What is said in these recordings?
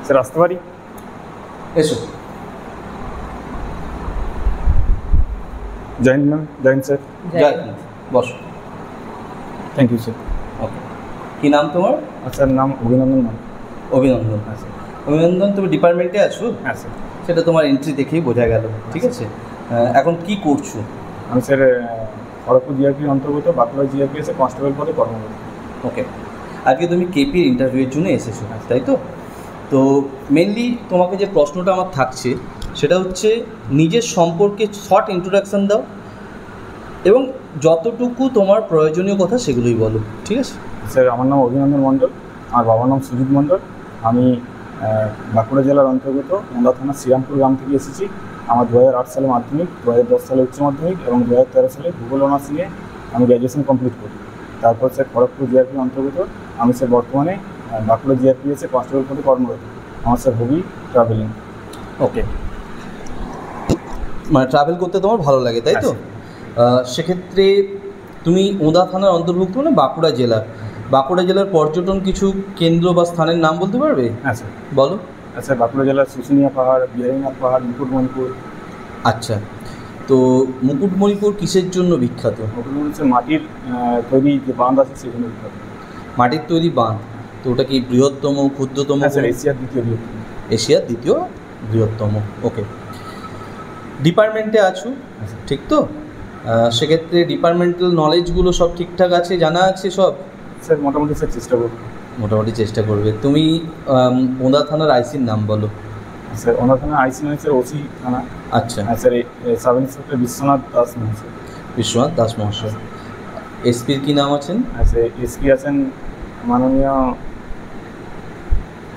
Sir আসতে পারি? এসো। Join ma'am, join sir. জয় হিন্দ, বসো। Thank you sir. ওকে, কী নাম তোমার? স্যার নাম অভিনন্দন ম্যাম। অভিনন্দন। আচ্ছা অভিনন্দন, তুমি ডিপার্টমেন্টে আছো? হ্যাঁ স্যার। সেটা তোমার এন্ট্রি দেখেই বোঝা গেল, ঠিক আছে। এখন কি করছো? আমি স্যার খড়গপুর জিআরপির অন্তর্গত বাঁকুড়া জিআরপিএসে কনস্টেবল পদে কর্মরত। ওকে, আজকে তুমি কেপির ইন্টারভিউয়ের জন্য এসেছো, তাই তো? তো মেনলি তোমাকে যে প্রশ্নটা আমার থাকছে সেটা হচ্ছে নিজের সম্পর্কে শর্ট ইন্ট্রোডাকশান দাও এবং যতটুকু তোমার প্রয়োজনীয় কথা সেগুলোই বলো, ঠিক আছে? স্যার আমার নাম অভিনন্দন মণ্ডল, আমার বাবার নাম সুজিত মণ্ডল। আমি বাঁকুড়া জেলার অন্তর্গত ওন্দা থানা শ্রীরামপুর গ্রাম থেকে এসেছি। আমার 2008 সালে মাধ্যমিক, 2010 সালে উচ্চ মাধ্যমিক এবং 2013 সালে ভূগোল অনার্স নিয়ে আমি গ্র্যাজুয়েশন কমপ্লিট করি। তারপর স্যার খড়গপুর জিআরপির অন্তর্গত আমি স্যার বর্তমানে বাঁকুড়া জিআরপিএসে কনস্টেবল পদে কর্মরত। আমার স্যার হবি ট্রাভেলিং। ওকে, মানে ট্রাভেল করতে তোমার ভালো লাগে, তাই তো? সেক্ষেত্রে তুমি ওন্দা থানার অন্তর্ভুক্ত, মানে বাঁকুড়া জেলার পর্যটন কিছু কেন্দ্র বা স্থানের নাম বলতে পারবে? হ্যাঁ স্যার। বলো। আচ্ছা, বাঁকুড়া জেলার শুশুনিয়া পাহাড়, বিহারীনাথ পাহাড়, মুকুটমণিপুর। আচ্ছা, তো মুকুটমণিপুর কিসের জন্য বিখ্যাত? মুকুটমণিপুর হচ্ছে মাটির তৈরি যে বাঁধ আছে সেই জন্য বিখ্যাত। মাটির তৈরি বাঁধ, তো ওটা কি বৃহত্তম, ক্ষুদ্রতম? স্যার এশিয়ার দ্বিতীয় বৃহত্তম। এশিয়ার দ্বিতীয় বৃহত্তম। ওকে, ডিপার্টমেন্টে আছো, ঠিক তো? সেক্ষেত্রে ডিপার্টমেন্টাল নলেজগুলো সব ঠিকঠাক আছে, জানা আছে সব? স্যার মোটামুটি স্যার চেষ্টা করব। মোটামুটি চেষ্টা করবে। তুমি ওন্দা থানার আইসির নাম বলো। স্যার ওন্দা থানার আইসি নয় স্যার, ওসি থানা। আচ্ছা। Sir sub inspector Biswanath Das মহাশয়। বিশ্বনাথ দাস মহাশয়। এসপির কী নাম আছেন? স্যার এসপি আছেন মাননীয়,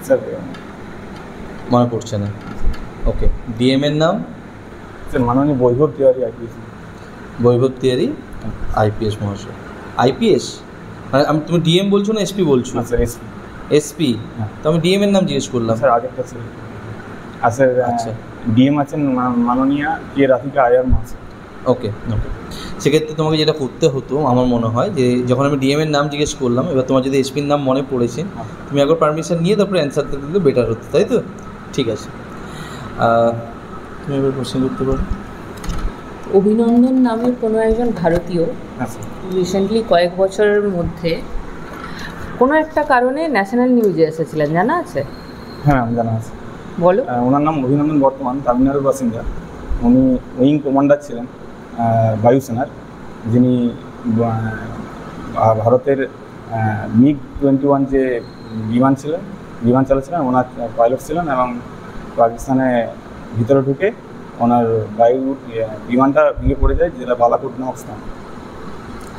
স্যার মনে পড়ছে না। ওকে, ডিএমের নাম? স্যার মাননীয় বৈভব তিওয়ারি আইপিএস। বৈভব তিওয়ারি আইপিএস মহাশয়। আইপিএস মানে তুমি ডিএম বলছো না এসপি বলছো? Sir SP. এসপি, তো আমি ডিএমের নাম জিজ্ঞেস করলাম। স্যার আগেরটা স্যার। স্যার আচ্ছা, ডিএম আছেন মাননীয়া কে রাধিকা আয়ার মহাশয়। ওকে ওকে, সেক্ষেত্রে তোমাকে যেটা করতে হতো আমার মনে হয় যে যখন আমি ডিএমের নাম জিজ্ঞেস করলাম, এবার তোমার যদি এসপির নাম মনে পড়েছে তুমি একবার পারমিশন নিয়ে তারপরে অ্যান্সারটা দিলে বেটার হতো, তাই তো? ঠিক আছে, তুমি এবার কোশ্চেন করতে পারো। অভিনন্দন নামের কোনো একজন ভারতীয় রিসেন্টলি কয়েক বছরের মধ্যে কোনো একটা কারণে ন্যাশনাল নিউজে এসেছিলেন, জানা আছে? হ্যাঁ জানা আছে। বলো। ওনার নাম অভিনন্দন বর্তমান, তামিলনাড়ুর বাসিন্দা। উনি উইং কমান্ডার ছিলেন বায়ুসেনার, যিনি ভারতের MiG-21 যে বিমান চালাচ্ছিলেন, ওনার পাইলট ছিলেন এবং পাকিস্তানে ভিতরে ঢুকে ওনার বিমানটা ভেঙে পড়ে যায়, যেটা বালাকোট নামক স্থান।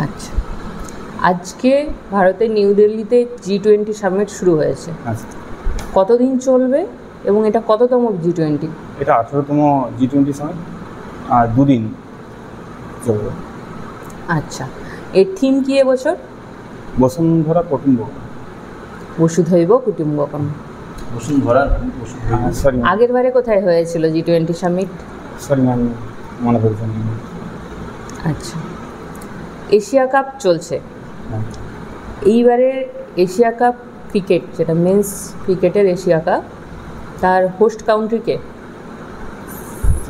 আচ্ছা, আজকে ভারতের নিউ দিল্লিতে G20 সামিট শুরু হয়েছে। আচ্ছা, কতদিন চলবে এবং এটা কততম G20? এটা 18তম G20 সামিট আর 2 দিন চলবে। আচ্ছা, এর থিম কি এবছর? বসুন্ধরা কুটুম্বকম। বসুধৈব কুটুম্বকম। বসুন্ধরা, সরি আগের বারে কোথায় হয়েছিল G20 সামিট? সরি ম্যাম, মনে পড়ছে না। আচ্ছা, এশিয়া কাপ চলছে। এইবারের এশিয়া কাপ ক্রিকেট, যেটা মেন্স ক্রিকেটের এশিয়া কাপ, তার হোস্ট কান্ট্রি কে?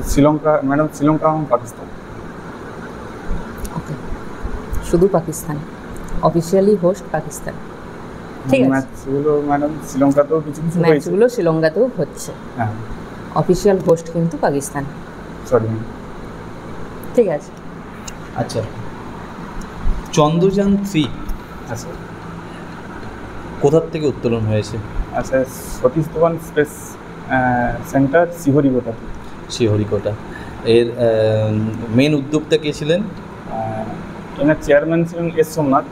শ্রীলঙ্কা ম্যাডাম, শ্রীলঙ্কা এবং পাকিস্তান। ওকে, শুধু পাকিস্তান, অফিসিয়ালি হোস্ট পাকিস্তান। ঠিক আছে, ম্যাচগুলো ম্যাডাম শ্রীলঙ্কাতেও কিছু কিছু হয়েছে। ম্যাচগুলো শ্রীলঙ্কাতেও হচ্ছে, হ্যাঁ। অফিসিয়াল হোস্ট কিন্তু পাকিস্তান। সরি। ঠিক আছে। আচ্ছা, চন্দ্রযান 3 আচ্ছা কোথার থেকে উত্তোলন হয়েছে? আচ্ছা, সতীশ ধাওয়ান স্পেস সেন্টার, শ্রীহরিকোটা। শ্রীহরিকোটা। এর মেন উদ্যোক্তা কে ছিলেন? এনার চেয়ারম্যান ছিলেন এস সোমনাথ,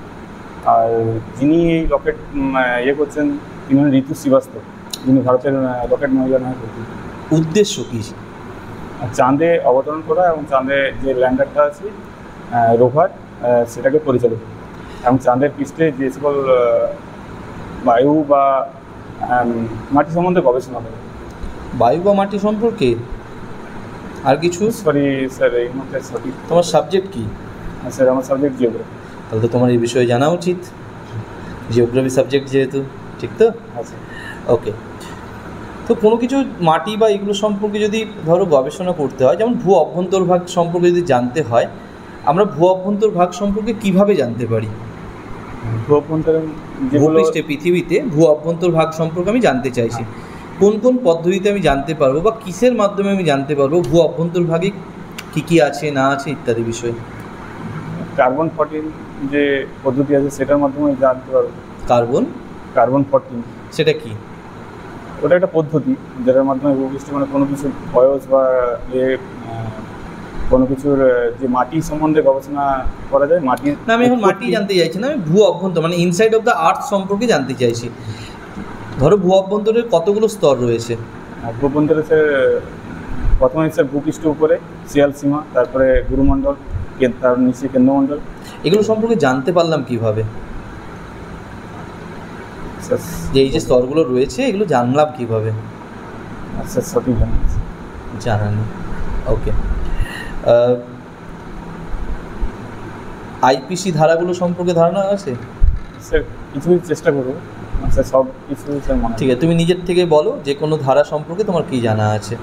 আর যিনি এই রকেট করছেন তিনি হলেন ঋতু শ্রীবাস্তব, যিনি ভারতের রকেট মহিলা নামে পরিচিত। উদ্দেশ্য কী? চাঁদে অবতরণ করা এবং চাঁদে যে ল্যান্ডারটা আছে রোভার, সেটাকে পরিচালিত এবং চাঁদের পৃষ্ঠে যে সকল বায়ু বা মাটি সম্বন্ধে গবেষণা করে। বায়ু বা মাটি সম্পর্কে আর কিছু? সরি স্যার, এই মুহূর্তে সঠিক। তোমার সাবজেক্ট কি? স্যার আমার সাবজেক্ট জিওগ্রাফি। তাহলে তো তোমার এই বিষয়ে জানা উচিত, জিওগ্রাফি সাবজেক্ট যেহেতু, ঠিক তো? আচ্ছা, ওকে। তো কোনো কিছু মাটি বা এগুলো সম্পর্কে যদি ধরো গবেষণা করতে হয়, যেমন ভূ অভ্যন্তরভাগ সম্পর্কে যদি জানতে হয়, আমরা ভূ অভ্যন্তরভাগ সম্পর্কে কিভাবে জানতে পারি? ভূ অভ্যন্তরীণ যেগুলো ভূপৃষ্ঠে পৃথিবীতে ভূ অভ্যন্তরভাগ সম্পর্কে আমি জানতে চাইছি, কোন কোন পদ্ধতিতে আমি জানতে পারবো বা কিসের মাধ্যমে আমি জানতে পারবো ভূ অভ্যন্তরভাগে কী কী আছে না আছে ইত্যাদি বিষয়ে? কার্বন 14 যে পদ্ধতি আছে সেটার মাধ্যমে জানতে পারবো। কার্বন 14 সেটা কি? ওটা একটা পদ্ধতি যেটার মাধ্যমে ভূপৃষ্ঠে মানে কোনো কিছু বয়স বা কোনো কিছুর যে মাটি সম্বন্ধে গবেষণা করা যায়। মাটি না, আমি এখন মাটি জানতে চাইছি না, আমি ভূ অভ্যন্তর মানে ইনসাইড অফ দ্য আর্থ সম্পর্কে জানতে চাইছি। ধরো ভূ অভ্যন্তরের কতগুলো স্তর রয়েছে? ভূ অভ্যন্তরে প্রথমে স্যার ভূপৃষ্ঠ উপরে শিয়াল সীমা, তারপরে গুরুমণ্ডল, তার নিচে কেন্দ্রমণ্ডল। এগুলো সম্পর্কে জানতে পারলাম কিভাবে? যে এই যে স্তরগুলো রয়েছে এগুলো জানলাম কিভাবে? আচ্ছা, সঠিক জানা নেই। ওকে, আইপিসি ধারাগুলো সম্পর্কে ধারণা আছে? স্যার কিছু চেষ্টা করবো। আচ্ছা, সব কিছু স্যার মনে ঠিক আছে, তুমি নিজের থেকে বলো যে কোনো ধারা সম্পর্কে তোমার কী জানা আছে।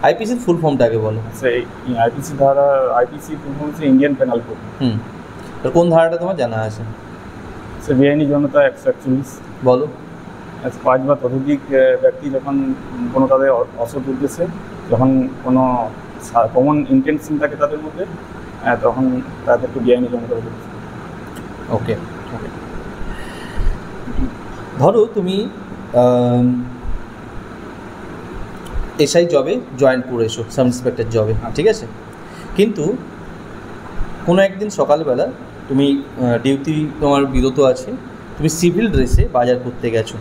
আইপিসির ফুল ফর্মটাকে বলো। আচ্ছা, এই আইপিসি ফুল ফর্ম হচ্ছে ইন্ডিয়ান পেনাল কোড। কোন ধারাটা তোমার জানা আছে? স্যার বেআইনি যৌনতা 141। বলো। 5 বা ততোধিক ব্যক্তি যখন কোনো তাদের অসৎ উদ্দেশ্যে যখন কোনো কমন ইন্টেনশন থাকে তাদের মধ্যে, তখন তাদেরকে বেআইনি যৌনতা বলে। ওকে, ধরো তুমি এসআই জবে জয়েন করেছো, সাব ইন্সপেক্টর জবে, ঠিক আছে, কিন্তু কোনো একদিন সকালবেলা তুমি ডিউটি তোমার বিরত আছে, তুমি সিভিল ড্রেসে বাজার করতে গেছো।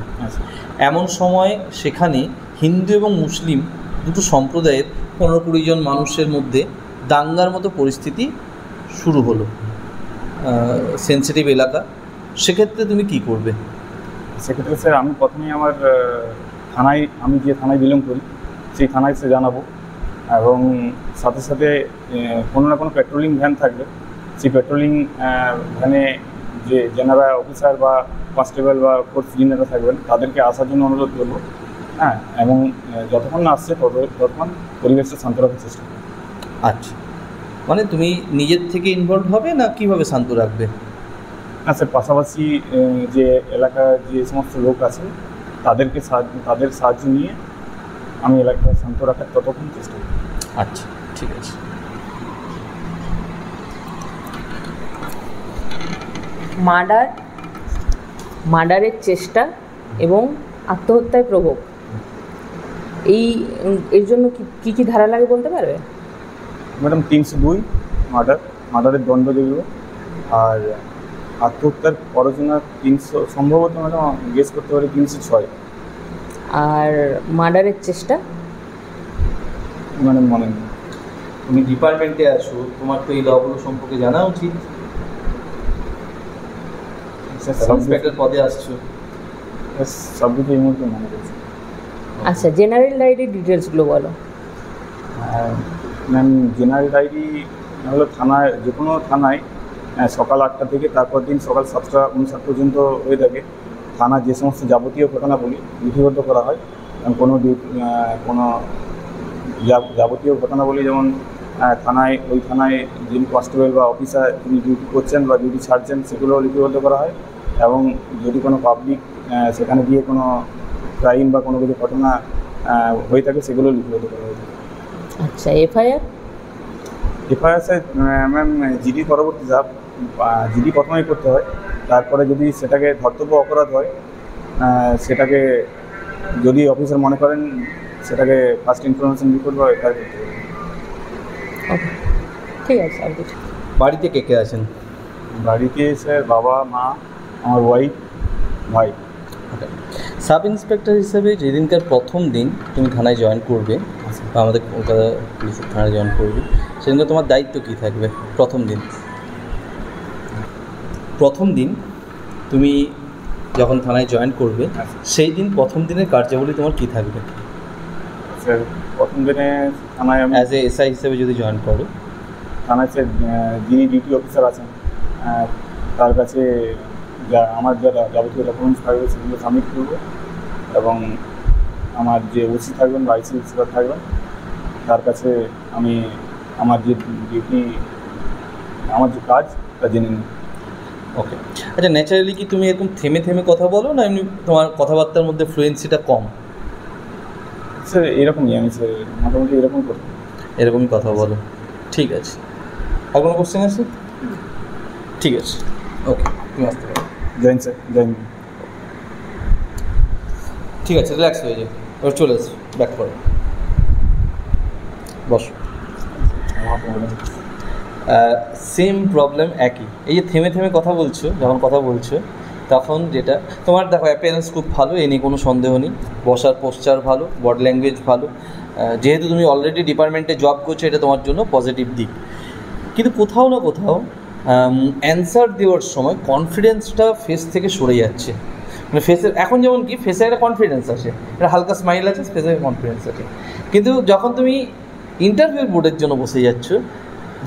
এমন সময় সেখানে হিন্দু এবং মুসলিম দুটো সম্প্রদায়ের 15-20 জন মানুষের মধ্যে দাঙ্গার মতো পরিস্থিতি শুরু হলো, সেন্সিটিভ এলাকা, সেক্ষেত্রে তুমি কি করবে? সেক্ষেত্রে স্যার আমি প্রথমেই আমার আমি যে থানায় বিলং করি সেই থানায় সে জানাবো, এবং সাথে সাথে কোনো না কোনো পেট্রোলিং ভ্যান থাকবে, সেই পেট্রোলিং ভ্যানে যে জেনারেল অফিসার বা কনস্টেবল বা ফোর্স ইঞ্জিনিয়াররা থাকবেন তাদেরকে আসার জন্য অনুরোধ করবো। এবং যতক্ষণ না আসছে ততক্ষণ পরিবেশটা শান্ত রাখার চেষ্টা করবো। আচ্ছা, মানে তুমি নিজের থেকে ইনভলভ হবে না কীভাবে শান্ত রাখবে? না স্যার, পাশাপাশি যে এলাকার যে সমস্ত লোক আছে তাদের সাহায্য নিয়ে আমি এলাকাটা শান্ত রাখার ততক্ষণ চেষ্টা করি। আচ্ছা, ঠিক আছে। মার্ডারের চেষ্টা এবং আত্মহত্যায় প্রভোগ, এর জন্য কি ধারা লাগে বলতে পারবে? ম্যাডাম 302 মার্ডারের দণ্ড যেগুলো, আর আত্মহত্যার প্ররোচনা 300, সম্ভবত ম্যাডাম গেস করতে পারি 306। আর মার্ডারের চেষ্টা ম্যাডাম মনে নেই। তুমি ডিপার্টমেন্টে আছো, তোমার তো এই লগুলো সম্পর্কে জানা উচিত। সাব ইন্সপেক্টর পদে আসছো, সবগুলো এই মুহূর্তে মনে করছি। আচ্ছা, জেনারেল ডায়েরির ডিটেলসগুলো বলো। ম্যাম, জেনারেল ডায়েরি হলো থানায়, যে কোনো থানায় সকাল 8টা থেকে তারপর দিন সকাল 7টা 59 পর্যন্ত হয়ে থাকে। থানার যে সমস্ত যাবতীয় ঘটনাবলী লিপিবদ্ধ করা হয়, কোনো যাবতীয় ঘটনাবলী, যেমন ওই থানায় যিনি কনস্টেবল বা অফিসার যিনি ডিউটি করছেন বা ডিউটি ছাড়ছেন সেগুলো লিপিবদ্ধ করা হয়, এবং যদি কোনো পাবলিক সেখানে গিয়ে কোনো ক্রাইম বা কোনো কিছু ঘটনা হয়ে থাকে সেগুলো লিপিবদ্ধ করা হয়। আচ্ছা, এফআইআর স্যার ম্যাম জিডি পরবর্তী ধাপ, জিডি প্রথমেই করতে হয়, তারপরে যদি সেটাকে ধর্তব্য অপরাধ হয় সেটাকে যদি অফিসার মনে করেন সেটাকে ফার্স্ট ইনফরমেশন রিপোর্ট বা এফআইআর করতে হবে। ঠিক আছে। আর কিছু? বাড়িতে কে কে আছেন? বাড়িতে স্যার বাবা, মা, আমার ওয়াইফ, ভাই। সাব ইন্সপেক্টর হিসেবে যেদিনকার প্রথম দিন তুমি থানায় জয়েন করবে বা আমাদের কলকাতা পুলিশের থানায় জয়েন করবে, সেদিনকার তোমার দায়িত্ব কী থাকবে? প্রথম দিন তুমি যখন থানায় জয়েন করবে সেই দিন প্রথম দিনের কার্যাবলী তোমার কী থাকবে? স্যার প্রথম দিনে থানায় অ্যাজ এ এসআই হিসেবে যদি জয়েন করো, থানায় স্যার যিনি ডিউটি অফিসার আছেন তার কাছে আমার যারা যাবতীয় ডকুমেন্টস থাকবে সেগুলো সাবমিট করবো, এবং আমার যে ওসি থাকবেন বা আইসি অফিসার থাকবেন তার কাছে আমি আমার যে ডিউটি, আমার যে কাজ তা জেনে নিই। ওকে, আচ্ছা ন্যাচারালি কি তুমি এরকম থেমে থেমে কথা বলো না এমনি তোমার কথাবার্তার মধ্যে ফ্লুয়েন্সিটা কম? স্যার এরকমই, আমি স্যার মোটামুটি এরকম করি, এরকমই কথা বলো। ঠিক আছে, আর কোনো কোশ্চেন আছে? ঠিক আছে, ওকে তুমি আসতে পারো। Join sir, join. ঠিক আছে, রিল্যাক্স হয়ে যাও, এবার চলে এসো, ব্যাক করো, বসো। সেম প্রবলেম একই, এই যে থেমে থেমে কথা বলছো, যখন কথা বলছো তখন যেটা তোমার দেখো অ্যাপিয়ারেন্স খুব ভালো, এ নিয়ে কোনো সন্দেহ নেই, বসার পোশ্চার ভালো, বডি ল্যাঙ্গুয়েজ ভালো, যেহেতু তুমি অলরেডি ডিপার্টমেন্টে জব করছো এটা তোমার জন্য পজিটিভ দিক। কিন্তু কোথাও না কোথাও অ্যান্সার দেওয়ার সময় কনফিডেন্সটা ফেস থেকে সরে যাচ্ছে। মানে ফেসের এখন যেমন কি ফেসে একটা কনফিডেন্স আছে, একটা হালকা স্মাইল আছে, ফেসে কনফিডেন্স আছে, কিন্তু যখন তুমি ইন্টারভিউ বোর্ডের জন্য বসে যাচ্ছ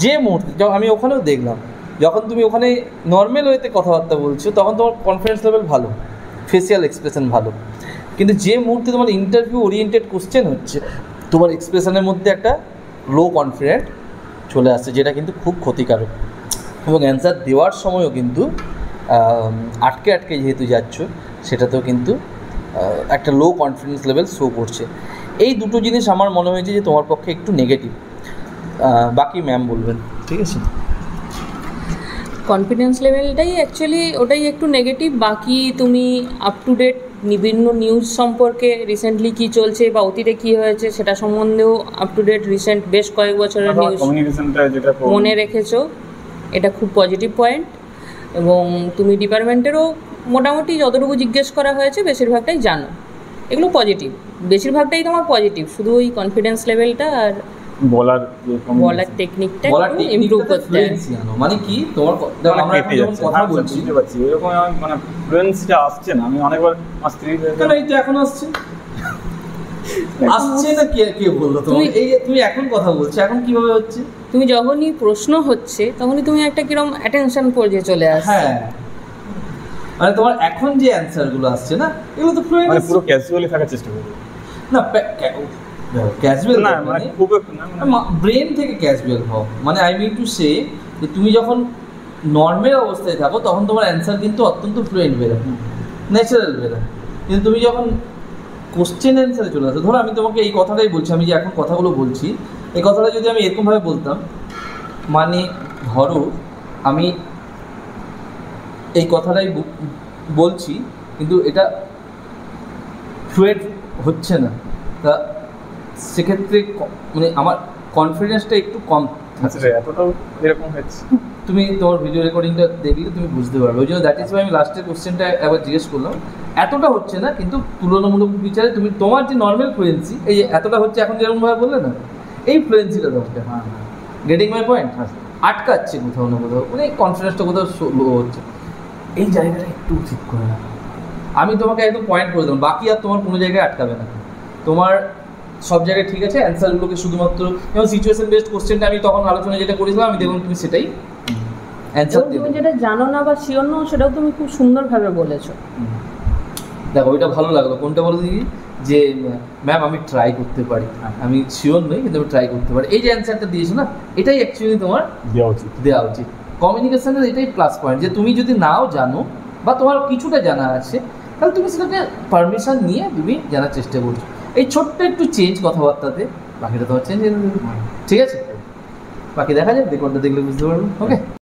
যে মুহূর্তে, আমি ওখানেও দেখলাম যখন তুমি ওখানে নর্মাল ওয়েতে কথাবার্তা বলছো তখন তোমার কনফিডেন্স লেভেল ভালো, ফেসিয়াল এক্সপ্রেশন ভালো, কিন্তু যে মুহূর্তে তোমার ইন্টারভিউ ওরিয়েন্টেড কোশ্চেন হচ্ছে তোমার এক্সপ্রেশনের মধ্যে একটা লো কনফিডেন্ট চলে আসছে, যেটা কিন্তু খুব ক্ষতিকারক। এবং অ্যান্সার দেওয়ার সময়ও কিন্তু আটকে আটকে যেহেতু যাচ্ছ সেটাতেও কিন্তু একটা লো কনফিডেন্স লেভেল শো করছে। এই দুটো জিনিস আমার মনে হয়েছে যে তোমার পক্ষে একটু নেগেটিভ, বাকি ম্যাম বলবেন। ঠিক আছে, কনফিডেন্স লেভেলটাই অ্যাকচুয়ালি ওটাই একটু নেগেটিভ, বাকি তুমি আপ টু ডেট বিভিন্ন নিউজ সম্পর্কে রিসেন্টলি কী চলছে বা অতীতে কী হয়েছে সেটা সম্বন্ধেও আপ টু ডেট রিসেন্ট বেশ কয়েক বছরের নিউজ কমিউনিকেশনটা যেটা মনে রেখেছো, এটা খুব পজিটিভ পয়েন্ট। এবং তুমি ডিপার্টমেন্টেরও মোটামুটি যতটুকু জিজ্ঞেস করা হয়েছে বেশিরভাগটাই জানো, এগুলো পজিটিভ, বেশিরভাগটাই তোমার পজিটিভ, শুধু ওই কনফিডেন্স লেভেলটা আর বলার টেকনিকটা একটু ইমপ্রুভ করতে হবে। মানে কি তোমার আমরা এখন যখন কথা বলছি বুঝতে পারছি এরকম মানে ফ্লুয়েন্সিটা আসছে না, আমি অনেকবার আমার স্ত্রী কেন এই তো এখন আসছে আসছে না, কে বললো তুমি? এই তুমি এখন কথা বলছো, এখন কিভাবে হচ্ছে? তুমি যখনই প্রশ্ন হচ্ছে তখনই তুমি একটা কিরকম অ্যাটেনশন পর্যায়ে চলে আসছে। হ্যাঁ, মানে তোমার এখন যে অ্যানসারগুলো আসছে না এগুলো তো ফ্লুয়েন্ট, মানে পুরো ক্যাজুয়ালি থাকার চেষ্টা করব না, ক্যাজুয়াল না, মানে খুব ব্রেন থেকে ক্যাজুয়াল হও। মানে আই মিন টু সে যে তুমি যখন নর্মাল অবস্থায় থাকো তখন তোমার অ্যান্সার কিন্তু অত্যন্ত ফ্লুয়েন্ট বেরোয়, ন্যাচারাল বেরোয়, কিন্তু তুমি যখন কোশ্চেন অ্যান্সারে চলে আসো, ধরো আমি তোমাকে এই কথাটাই বলছি, আমি যে এখন কথাগুলো বলছি এই কথাটা যদি আমি এরকমভাবে বলতাম, মানে ধরো আমি এই কথাটাই বলছি কিন্তু এটা ফ্লুয়েন্ট হচ্ছে না, তা সেক্ষেত্রে মানে আমার কনফিডেন্সটা একটু কম থাকছে। এতটাও এরকম হচ্ছে, তুমি তোমার ভিডিও রেকর্ডিংটা দেখলে তুমি বুঝতে পারবে, ওই জন্য দ্যাট ইজ ওয়াই আমি লাস্টের কোশ্চেনটা একবার জিজ্ঞেস করলাম। এতটা হচ্ছে না কিন্তু তুলনামূলক বিচারে তুমি তোমার যে নর্মাল ফ্লুয়েন্সি এই এতটা হচ্ছে এখন যেরকমভাবে বললে না, এই ফ্লুয়েন্সিটা দরকার। Getting my point? আটকাচ্ছে কোথাও না কোথাও, মানে কনফিডেন্সটা কোথাও লো হচ্ছে, এই জায়গাটা একটু ঠিক করে না। আমি তোমাকে একদম পয়েন্ট করে দিলাম, বাকি আর তোমার কোনো জায়গায় আটকাবে না, তোমার সব জায়গায় ঠিক আছে। অ্যান্সারগুলোকে শুধুমাত্র যেমন সিচুয়েশন বেসড কোশ্চেনটা আমি তখন আলোচনা যেটা করেছিলাম, আমি দেখলাম তুমি সেটাই অ্যান্সার দিলে। তুমি যেটা জানো না বা শিওর নও সেটাও তুমি খুব সুন্দরভাবে বলেছো। দেখো ওইটা ভালো লাগলো, কোনটা বলে দিই যে ম্যাম আমি ট্রাই করতে পারি, আমি শিওর নই কিন্তু আমি ট্রাই করতে পারি, এই যে অ্যান্সারটা দিয়েছো না এটাই অ্যাকচুয়ালি তোমার দেওয়া উচিত। কমিউনিকেশনের এটাই প্লাস পয়েন্ট, যে তুমি যদি নাও জানো বা তোমার কিছুটা জানা আছে তাহলে তুমি সেটাকে পারমিশন নিয়ে তুমি জানার চেষ্টা করছো, এই ছোট্ট একটু চেঞ্জ কথাবার্তাতে বাকিটা তোমার চেঞ্জ হয়ে যাবে। ঠিক আছে, বাকি দেখা যাবে, রেকর্ডটা দেখলে বুঝতে পারবো। ওকে।